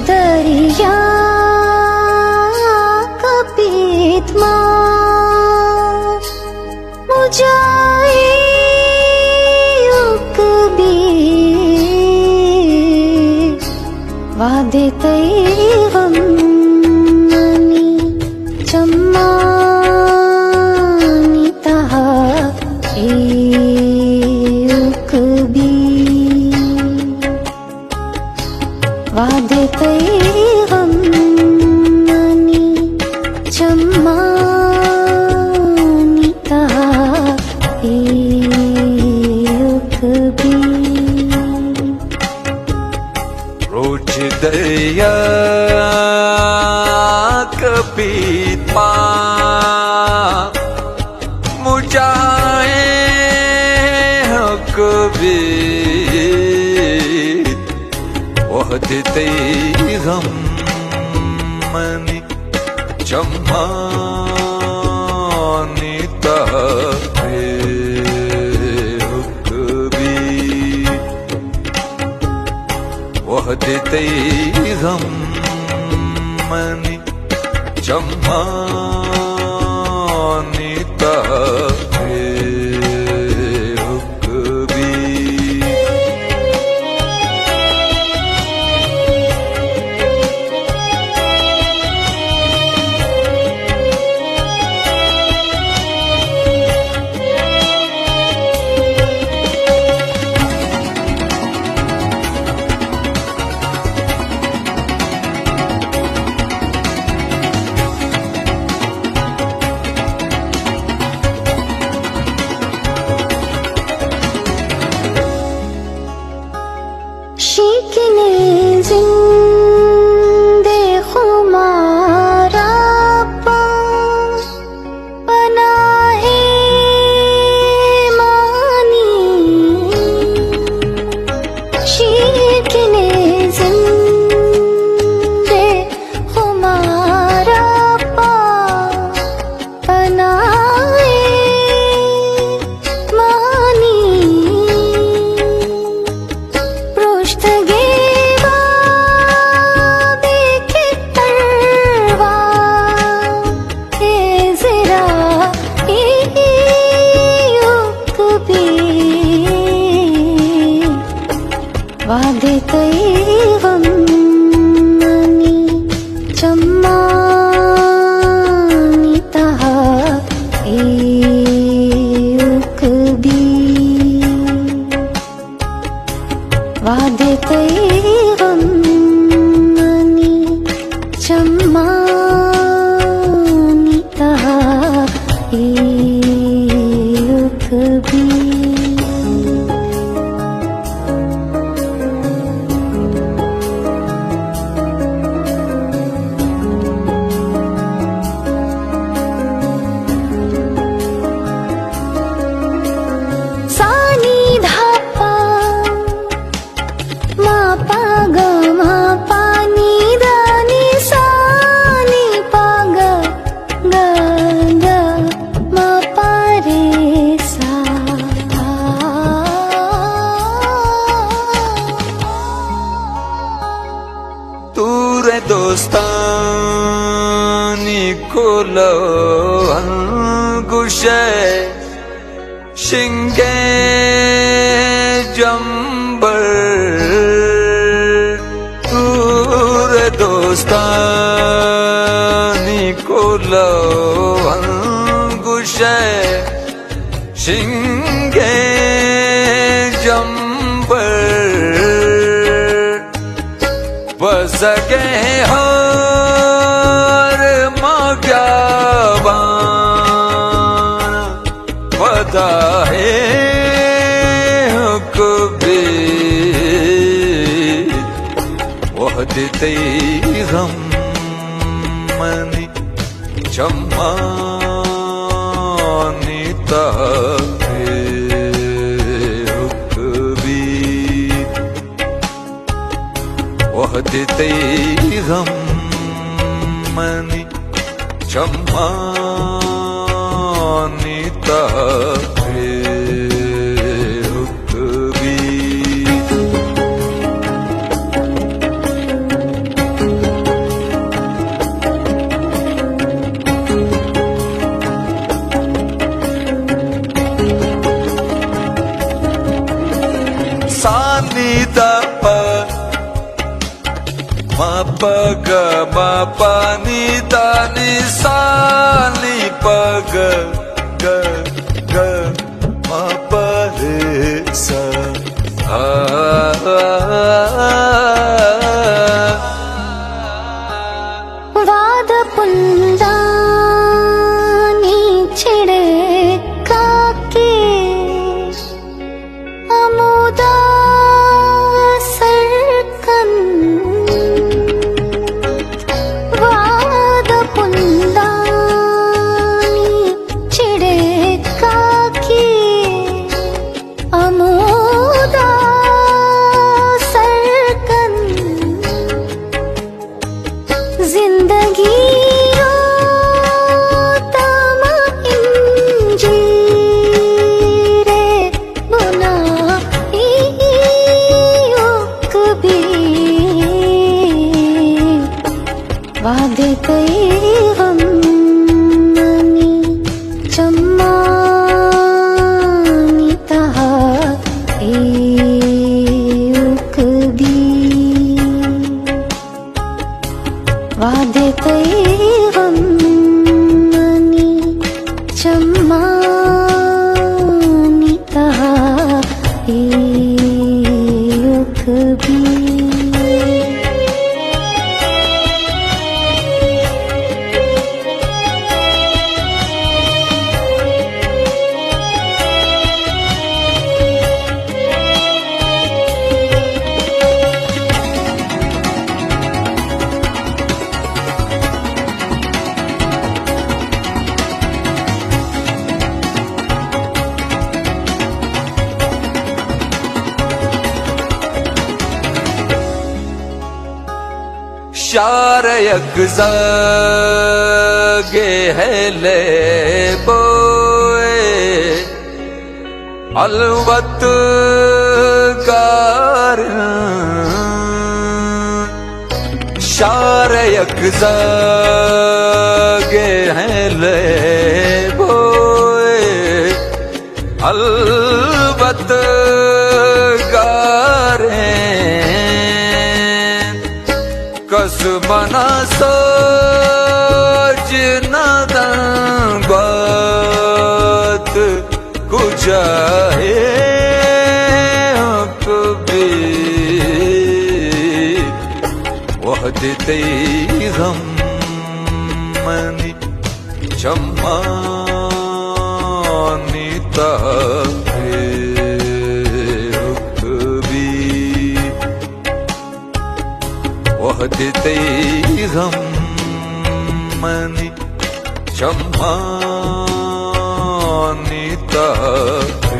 दरिया कपीत्मा मुजाई उकबी वादे तैगम मनी चम्मानी तहा उकबी वादे तैगम मनी चम्मानी तहा उकबी रोज दरिया कपीत्मा मुजाए कबी वहदते गम मनी चम्मानी तहे कबी वहदते गम मनी चम्मानी तहे कबी शिकने जिंदे खुमारा पनाहे मानी शिकने जिंदे खुमारा पनाहे मानी वादे तैगम मनी चम्मानी तहा उकबी वादे तैगम मनी चम्मानी तहा उकबी तूरे दोस्तानी कोलो अंगुशे शिंगे जंबर तूरे दोस्तानी कोलो अंगुशे शिंगे जंबर बसके हर मौजाबान पता है कभी वहदते गम मनी चम्मानी तहे कभी वहदते गम मनी चम्मानी तहे कभी पग म पानी दानी सानी पग ग ग म परे सा वाद पुंदानी छिड़े काके अमुदा सरकन वाद पुंदानी छिड़े काके अमुदा सरकन जिंदगी वादे कई हम मनी चम्मानी तहा एक भी वादे कई हम मनी चम्मानी तहा एक भी शारयक गे है ले बोए अलवत कार शारयक गे है ले बोए अलवत कस मना सोच नदन बात कुजाए कभी वहदते गम मनी चम्मानी ताहे वहदते गम मनी चम्मानी ताहे